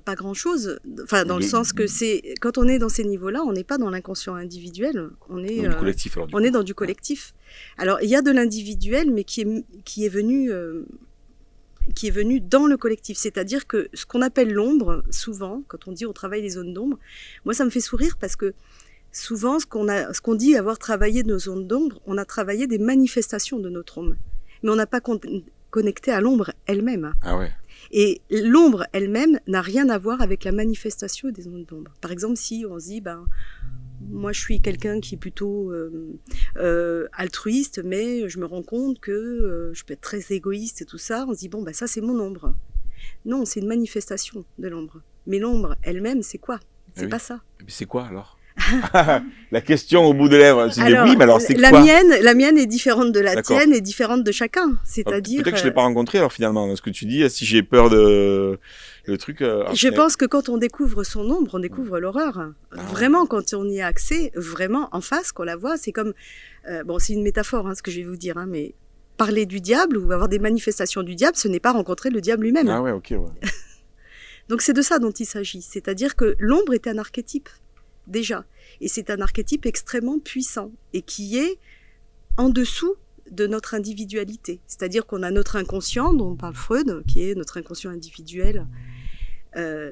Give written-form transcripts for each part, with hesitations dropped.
pas grand-chose. Enfin, dans le De- sens que c'est quand on est dans ces niveaux-là, on n'est pas dans l'inconscient individuel, Dans du collectif, alors, du on coup. est dans du collectif. Alors, il y a de l'individuel, mais qui est venu dans le collectif. C'est-à-dire que ce qu'on appelle l'ombre, souvent, quand on dit on travaille les zones d'ombre, moi ça me fait sourire parce que souvent ce qu'on dit avoir travaillé nos zones d'ombre, on a travaillé des manifestations de notre ombre. Mais on n'a pas connecté à l'ombre elle-même. Ah ouais. Et l'ombre elle-même n'a rien à voir avec la manifestation des zones d'ombre. Par exemple, si on se dit, moi je suis quelqu'un qui est plutôt altruiste, mais je me rends compte que je peux être très égoïste et tout ça, on se dit, ça c'est mon ombre. Non, c'est une manifestation de l'ombre. Mais l'ombre elle-même, c'est quoi? C'est pas ça. Mais c'est quoi, alors? La question au bout des lèvres, c'est Alors, oui, mais alors c'est la quoi? mienne est différente de la D'accord. tienne et différente de chacun. C'est-à-dire. Peut-être que je l'ai pas rencontré, alors, finalement, dans ce que tu dis, si j'ai peur de le truc. Je pense que quand on découvre son ombre, on découvre l'horreur. Vraiment, quand on y a accès, vraiment en face, qu'on la voit, c'est comme. C'est une métaphore, ce que je vais vous dire, mais parler du diable ou avoir des manifestations du diable, ce n'est pas rencontrer le diable lui-même. Ah ouais, ok, ouais. Donc c'est de ça dont il s'agit. C'est-à-dire que l'ombre est un archétype, déjà. Et c'est un archétype extrêmement puissant et qui est en dessous de notre individualité. C'est-à-dire qu'on a notre inconscient, dont parle Freud, qui est notre inconscient individuel,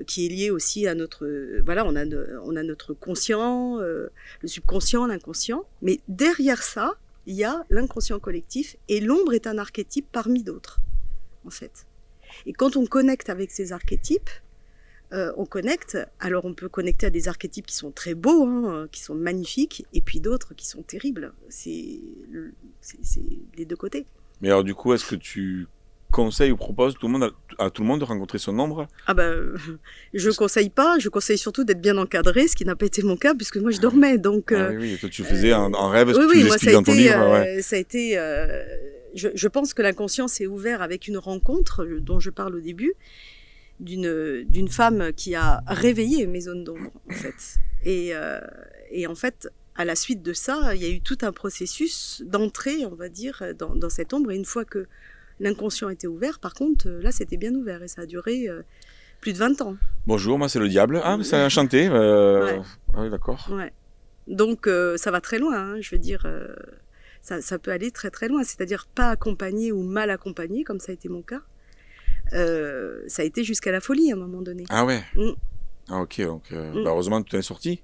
qui est lié aussi à notre... on a notre conscient, le subconscient, l'inconscient. Mais derrière ça, il y a l'inconscient collectif et l'ombre est un archétype parmi d'autres, en fait. Et quand on connecte avec ces archétypes, on connecte, alors on peut connecter à des archétypes qui sont très beaux, qui sont magnifiques, et puis d'autres qui sont terribles. C'est les deux côtés. Mais alors, du coup, est-ce que tu conseilles ou proposes à tout le monde de rencontrer son ombre? Je conseille pas, je conseille surtout d'être bien encadré, ce qui n'a pas été mon cas, puisque moi je dormais, donc... oui, toi tu faisais en rêve, ce que tu oui, nous moi expliques dans ton livre. Ouais. ça a été... je pense que l'inconscient s'est ouvert avec une rencontre dont je parle au début, d'une femme qui a réveillé mes zones d'ombre, en fait. Et en fait, à la suite de ça, il y a eu tout un processus d'entrée, on va dire, dans cette ombre. Et une fois que l'inconscient était ouvert, par contre, là, c'était bien ouvert. Et ça a duré plus de 20 ans. Bonjour, moi c'est le diable. Ah, mais ça a chanté. Ouais. Ah oui, d'accord. Ouais. Donc, ça va très loin, je veux dire... ça peut aller très très loin. C'est-à-dire pas accompagné ou mal accompagné, comme ça a été mon cas. Ça a été jusqu'à la folie à un moment donné. Ah ouais. Ah ok, donc heureusement tu t'en es sorti.